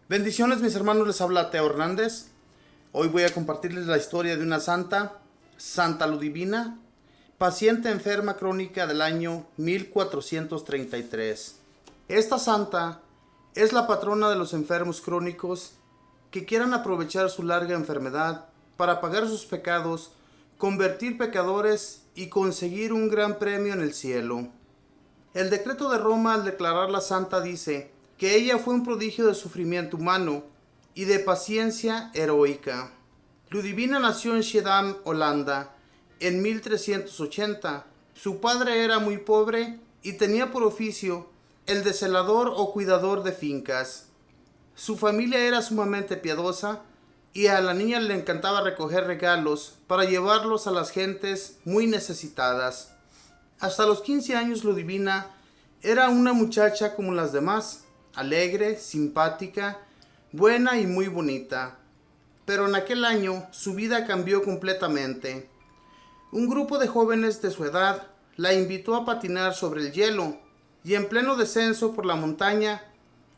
Bendiciones mis hermanos, les habla Teo Hernández. Hoy voy a compartirles la historia de una santa, Santa Ludivina, paciente enferma crónica del año 1433. Esta santa es la patrona de los enfermos crónicos que quieran aprovechar su larga enfermedad para pagar sus pecados, convertir pecadores y conseguir un gran premio en el cielo. El decreto de Roma al declararla santa dice que ella fue un prodigio de sufrimiento humano y de paciencia heroica. Ludivina nació en Schiedam, Holanda, en 1380. Su padre era muy pobre y tenía por oficio el de celador o cuidador de fincas. Su familia era sumamente piadosa y a la niña le encantaba recoger regalos para llevarlos a las gentes muy necesitadas. Hasta los 15 años Ludivina era una muchacha como las demás, alegre, simpática, buena y muy bonita. Pero en aquel año su vida cambió completamente. Un grupo de jóvenes de su edad la invitó a patinar sobre el hielo y en pleno descenso por la montaña,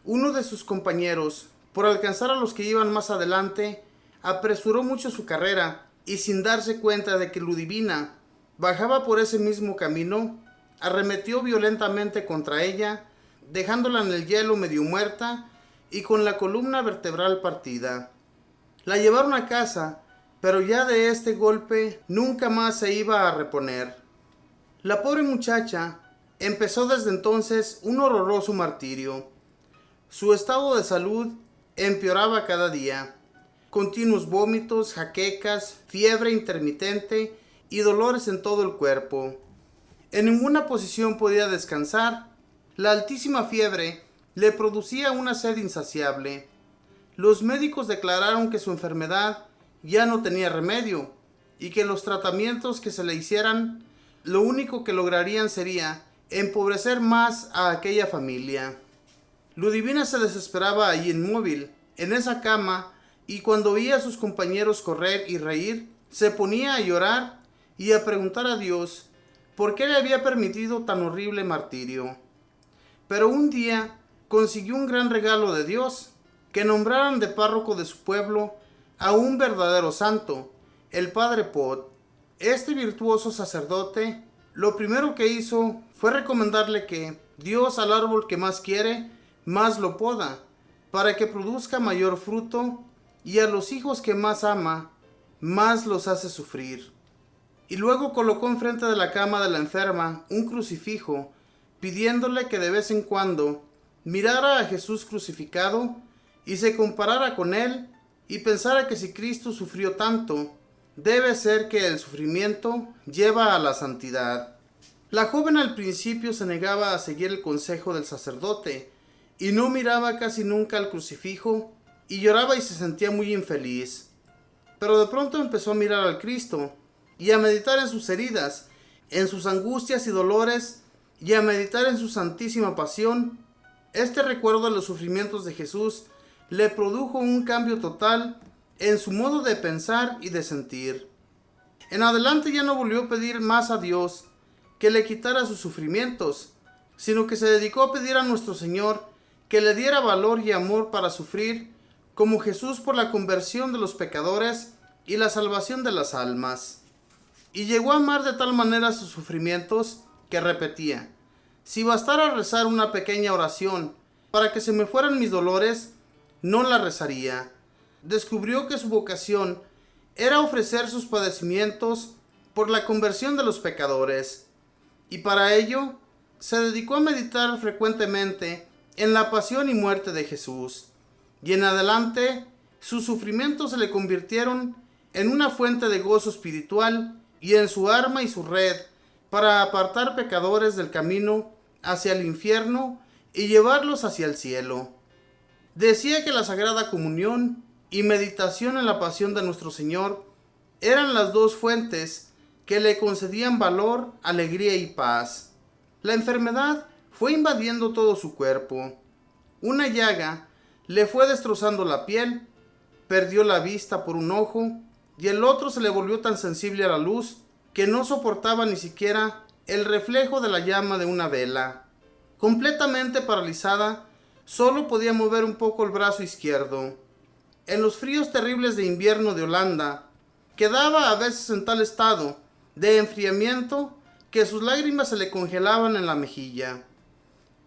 uno de sus compañeros, por alcanzar a los que iban más adelante, apresuró mucho su carrera y sin darse cuenta de que Ludivina bajaba por ese mismo camino, arremetió violentamente contra ella, dejándola en el hielo medio muerta y con la columna vertebral partida. La llevaron a casa, pero ya de este golpe nunca más se iba a reponer. La pobre muchacha empezó desde entonces un horroroso martirio. Su estado de salud empeoraba cada día. Continuos vómitos, jaquecas, fiebre intermitente y dolores en todo el cuerpo. En ninguna posición podía descansar. La altísima fiebre le producía una sed insaciable. Los médicos declararon que su enfermedad ya no tenía remedio y que los tratamientos que se le hicieran lo único que lograrían sería empobrecer más a aquella familia. Ludivina se desesperaba allí inmóvil, en esa cama, y cuando veía a sus compañeros correr y reír, se ponía a llorar y a preguntar a Dios por qué le había permitido tan horrible martirio. Pero un día consiguió un gran regalo de Dios, que nombraran de párroco de su pueblo a un verdadero santo, el padre Pot. Este virtuoso sacerdote lo primero que hizo fue recomendarle que Dios al árbol que más quiere, más lo poda, para que produzca mayor fruto, y a los hijos que más ama, más los hace sufrir. Y luego colocó enfrente de la cama de la enferma un crucifijo, pidiéndole que de vez en cuando mirara a Jesús crucificado y se comparara con él y pensara que si Cristo sufrió tanto, debe ser que el sufrimiento lleva a la santidad. La joven al principio se negaba a seguir el consejo del sacerdote y no miraba casi nunca al crucifijo y lloraba y se sentía muy infeliz. Pero de pronto empezó a mirar al Cristo y a meditar en sus heridas, en sus angustias y dolores, y a meditar en su santísima pasión. Este recuerdo de los sufrimientos de Jesús le produjo un cambio total en su modo de pensar y de sentir. En adelante ya no volvió a pedir más a Dios que le quitara sus sufrimientos, sino que se dedicó a pedir a nuestro Señor que le diera valor y amor para sufrir como Jesús por la conversión de los pecadores y la salvación de las almas. Y llegó a amar de tal manera sus sufrimientos que repetía: si bastara rezar una pequeña oración para que se me fueran mis dolores, no la rezaría. Descubrió que su vocación era ofrecer sus padecimientos por la conversión de los pecadores, y para ello se dedicó a meditar frecuentemente en la pasión y muerte de Jesús, y en adelante sus sufrimientos se le convirtieron en una fuente de gozo espiritual y en su arma y su red para apartar pecadores del camino hacia el infierno y llevarlos hacia el cielo. Decía que la Sagrada Comunión y meditación en la pasión de nuestro Señor eran las dos fuentes que le concedían valor, alegría y paz. La enfermedad fue invadiendo todo su cuerpo. Una llaga le fue destrozando la piel, perdió la vista por un ojo y el otro se le volvió tan sensible a la luz que no soportaba ni siquiera el reflejo de la llama de una vela. Completamente paralizada, Solo podía mover un poco el brazo izquierdo. En los fríos terribles de invierno de Holanda, quedaba a veces en tal estado de enfriamiento que sus lágrimas se le congelaban en la mejilla.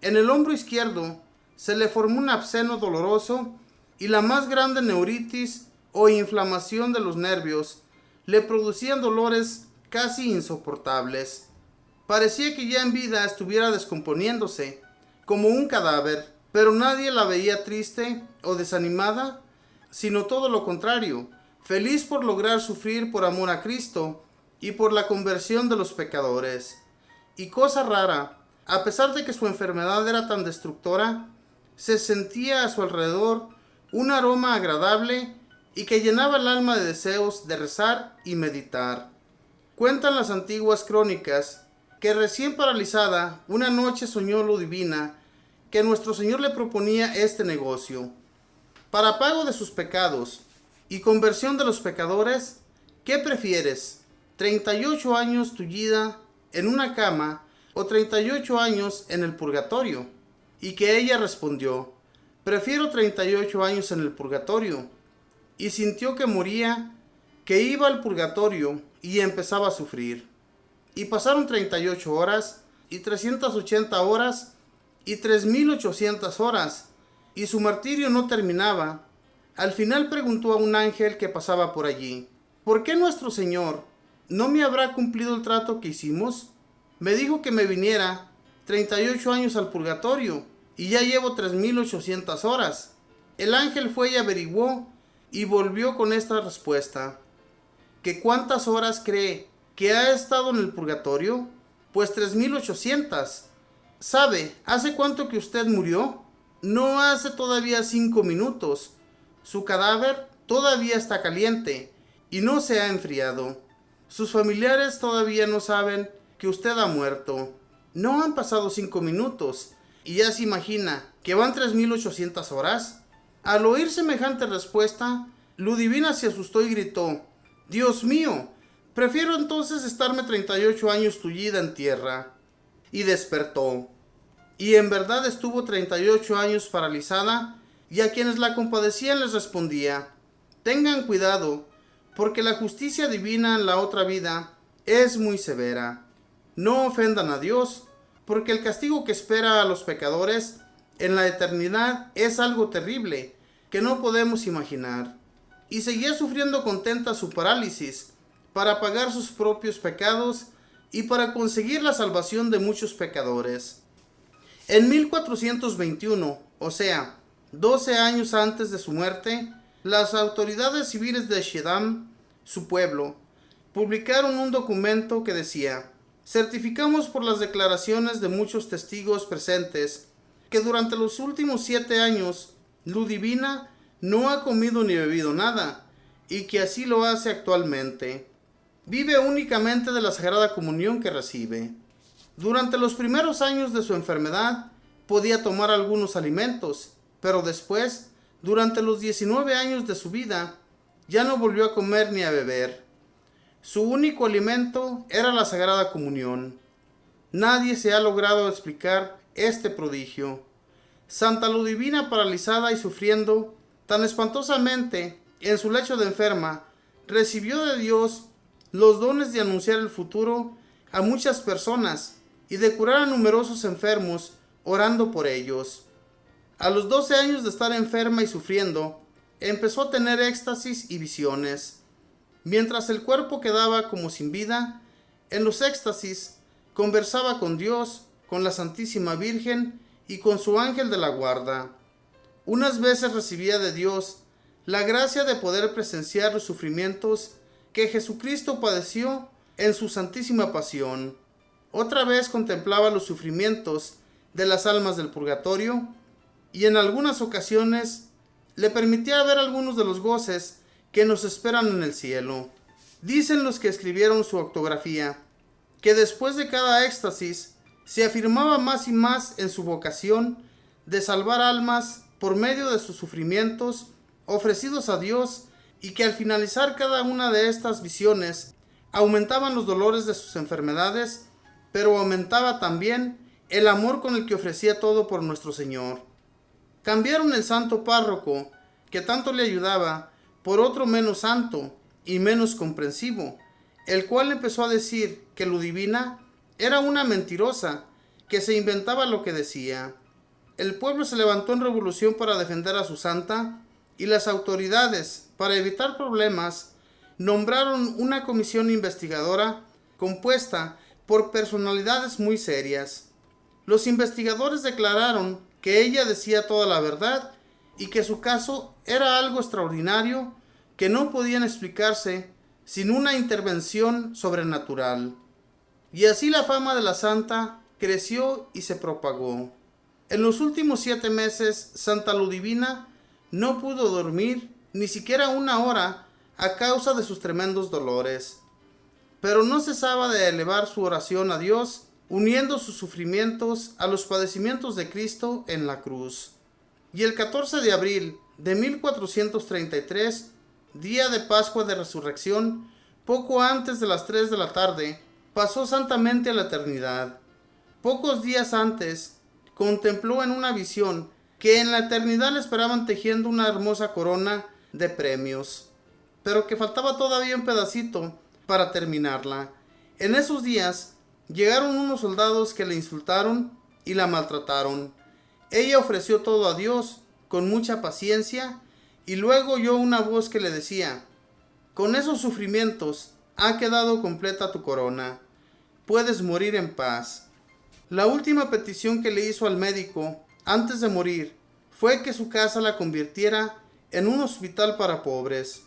En el hombro izquierdo se le formó un absceso doloroso y la más grande neuritis o inflamación de los nervios le producían dolores casi insoportables. Parecía que ya en vida estuviera descomponiéndose como un cadáver, pero nadie la veía triste o desanimada, sino todo lo contrario, feliz por lograr sufrir por amor a Cristo y por la conversión de los pecadores. Y cosa rara, a pesar de que su enfermedad era tan destructora, se sentía a su alrededor un aroma agradable y que llenaba el alma de deseos de rezar y meditar. Cuentan las antiguas crónicas que recién paralizada, una noche soñó Ludivina que nuestro Señor le proponía este negocio. Para pago de sus pecados y conversión de los pecadores, ¿qué prefieres? ¿38 años tullida en una cama o 38 años en el purgatorio? Y que ella respondió, prefiero 38 años en el purgatorio. Y sintió que moría, que iba al purgatorio y empezaba a sufrir. Y pasaron 38 horas, y 380 horas, y 3800 horas, y su martirio no terminaba. Al final preguntó a un ángel que pasaba por allí, ¿por qué nuestro Señor no me habrá cumplido el trato que hicimos? Me dijo que me viniera 38 años al purgatorio, y ya llevo 3800 horas. El ángel fue y averiguó, y volvió con esta respuesta, ¿que cuántas horas cree que ha estado en el purgatorio? Pues 3800. ¿Sabe hace cuánto que usted murió? No hace todavía 5 minutos. Su cadáver todavía está caliente y no se ha enfriado. Sus familiares todavía no saben que usted ha muerto. No han pasado 5 minutos y ya se imagina que van 3800 horas. Al oír semejante respuesta, Ludivina se asustó y gritó, Dios mío, prefiero entonces estarme 38 años tullida en tierra. Y despertó. Y en verdad estuvo 38 años paralizada, y a quienes la compadecían les respondía, tengan cuidado, porque la justicia divina en la otra vida es muy severa. No ofendan a Dios, porque el castigo que espera a los pecadores en la eternidad es algo terrible que no podemos imaginar. Y seguía sufriendo contenta su parálisis para pagar sus propios pecados y para conseguir la salvación de muchos pecadores. En 1421, o sea, 12 años antes de su muerte, las autoridades civiles de Schiedam, su pueblo, publicaron un documento que decía, certificamos por las declaraciones de muchos testigos presentes que durante los últimos 7 años Ludivina no ha comido ni bebido nada, y que así lo hace actualmente. Vive únicamente de la Sagrada Comunión que recibe. Durante los primeros años de su enfermedad, podía tomar algunos alimentos, pero después, durante los 19 años de su vida, ya no volvió a comer ni a beber. Su único alimento era la Sagrada Comunión. Nadie se ha logrado explicar este prodigio. Santa Ludivina, paralizada y sufriendo tan espantosamente en su lecho de enferma, recibió de Dios los dones de anunciar el futuro a muchas personas y de curar a numerosos enfermos orando por ellos. A los 12 años de estar enferma y sufriendo, empezó a tener éxtasis y visiones. Mientras el cuerpo quedaba como sin vida, en los éxtasis conversaba con Dios, con la Santísima Virgen y con su ángel de la guarda. Unas veces recibía de Dios la gracia de poder presenciar los sufrimientos que Jesucristo padeció en su santísima pasión. Otra vez contemplaba los sufrimientos de las almas del purgatorio y en algunas ocasiones le permitía ver algunos de los goces que nos esperan en el cielo. Dicen los que escribieron su autografía que después de cada éxtasis se afirmaba más y más en su vocación de salvar almas por medio de sus sufrimientos ofrecidos a Dios, y que al finalizar cada una de estas visiones aumentaban los dolores de sus enfermedades, pero aumentaba también el amor con el que ofrecía todo por nuestro Señor. Cambiaron el santo párroco, que tanto le ayudaba, por otro menos santo y menos comprensivo, el cual empezó a decir que Ludivina era una mentirosa, que se inventaba lo que decía. El pueblo se levantó en revolución para defender a su santa, y las autoridades, para evitar problemas, nombraron una comisión investigadora compuesta por personalidades muy serias. Los investigadores declararon que ella decía toda la verdad y que su caso era algo extraordinario que no podían explicarse sin una intervención sobrenatural. Y así la fama de la santa creció y se propagó. En los últimos 7 meses, Santa Ludivina no pudo dormir ni siquiera una hora a causa de sus tremendos dolores. Pero no cesaba de elevar su oración a Dios, uniendo sus sufrimientos a los padecimientos de Cristo en la cruz. Y el 14 de abril de 1433, día de Pascua de Resurrección, poco antes de las 3 de la tarde, pasó santamente a la eternidad. Pocos días antes, contempló en una visión que en la eternidad le esperaban tejiendo una hermosa corona de premios, pero que faltaba todavía un pedacito para terminarla. En esos días llegaron unos soldados que le insultaron y la maltrataron. Ella ofreció todo a Dios con mucha paciencia y luego oyó una voz que le decía: con esos sufrimientos ha quedado completa tu corona, puedes morir en paz. La última petición que le hizo al médico antes de morir fue que su casa la convirtiera en un hospital para pobres.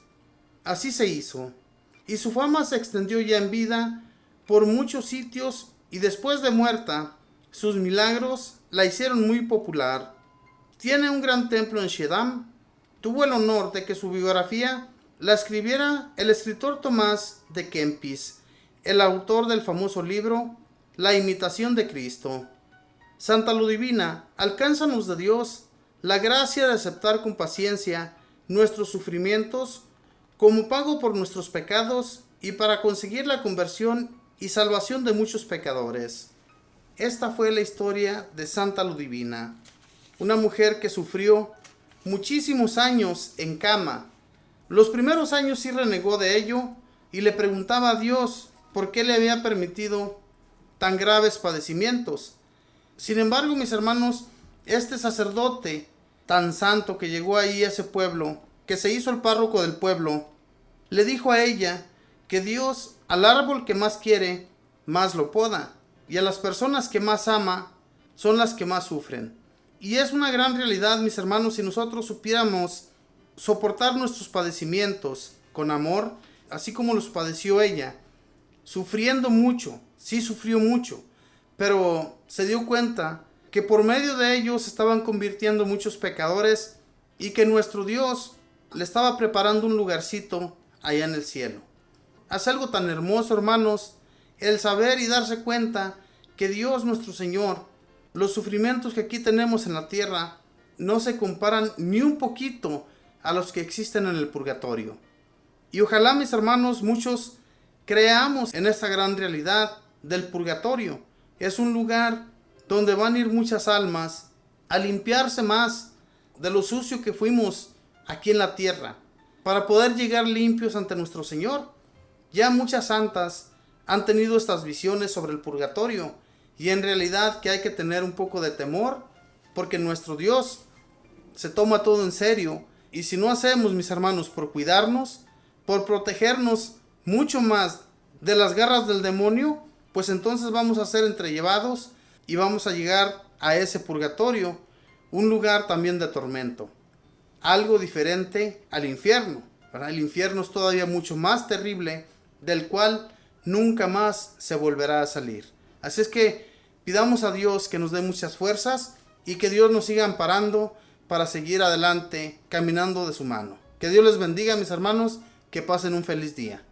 Así se hizo, y su fama se extendió ya en vida por muchos sitios, y después de muerta, sus milagros la hicieron muy popular. Tiene un gran templo en Schiedam. Tuvo el honor de que su biografía la escribiera el escritor Tomás de Kempis, el autor del famoso libro La imitación de Cristo. Santa Ludivina, alcánzanos de Dios la gracia de aceptar con paciencia nuestros sufrimientos como pago por nuestros pecados y para conseguir la conversión y salvación de muchos pecadores. Esta fue la historia de Santa Ludivina, una mujer que sufrió muchísimos años en cama. Los primeros años sí renegó de ello y le preguntaba a Dios por qué le había permitido tan graves padecimientos. Sin embargo, mis hermanos, este sacerdote tan santo que llegó ahí a ese pueblo, que se hizo el párroco del pueblo, le dijo a ella que Dios al árbol que más quiere, más lo poda, y a las personas que más ama, son las que más sufren. Y es una gran realidad, mis hermanos, si nosotros supiéramos soportar nuestros padecimientos con amor, así como los padeció ella, sufriendo mucho, sí sufrió mucho, pero se dio cuenta que por medio de ellos se estaban convirtiendo muchos pecadores y que nuestro Dios le estaba preparando un lugarcito allá en el cielo. Hace algo tan hermoso, hermanos, el saber y darse cuenta que Dios nuestro Señor, los sufrimientos que aquí tenemos en la tierra, no se comparan ni un poquito a los que existen en el purgatorio. Y ojalá, mis hermanos, muchos creamos en esta gran realidad del purgatorio. Es un lugar donde van a ir muchas almas a limpiarse más de lo sucio que fuimos aquí en la tierra, para poder llegar limpios ante nuestro Señor. Ya muchas santas han tenido estas visiones sobre el purgatorio, y en realidad que hay que tener un poco de temor, porque nuestro Dios se toma todo en serio, y si no hacemos, mis hermanos, por cuidarnos, por protegernos mucho más de las garras del demonio, pues entonces vamos a ser entrellevados y vamos a llegar a ese purgatorio, un lugar también de tormento, algo diferente al infierno, ¿verdad? El infierno es todavía mucho más terrible, del cual nunca más se volverá a salir. Así es que pidamos a Dios que nos dé muchas fuerzas y que Dios nos siga amparando para seguir adelante caminando de su mano. Que Dios les bendiga, mis hermanos, que pasen un feliz día.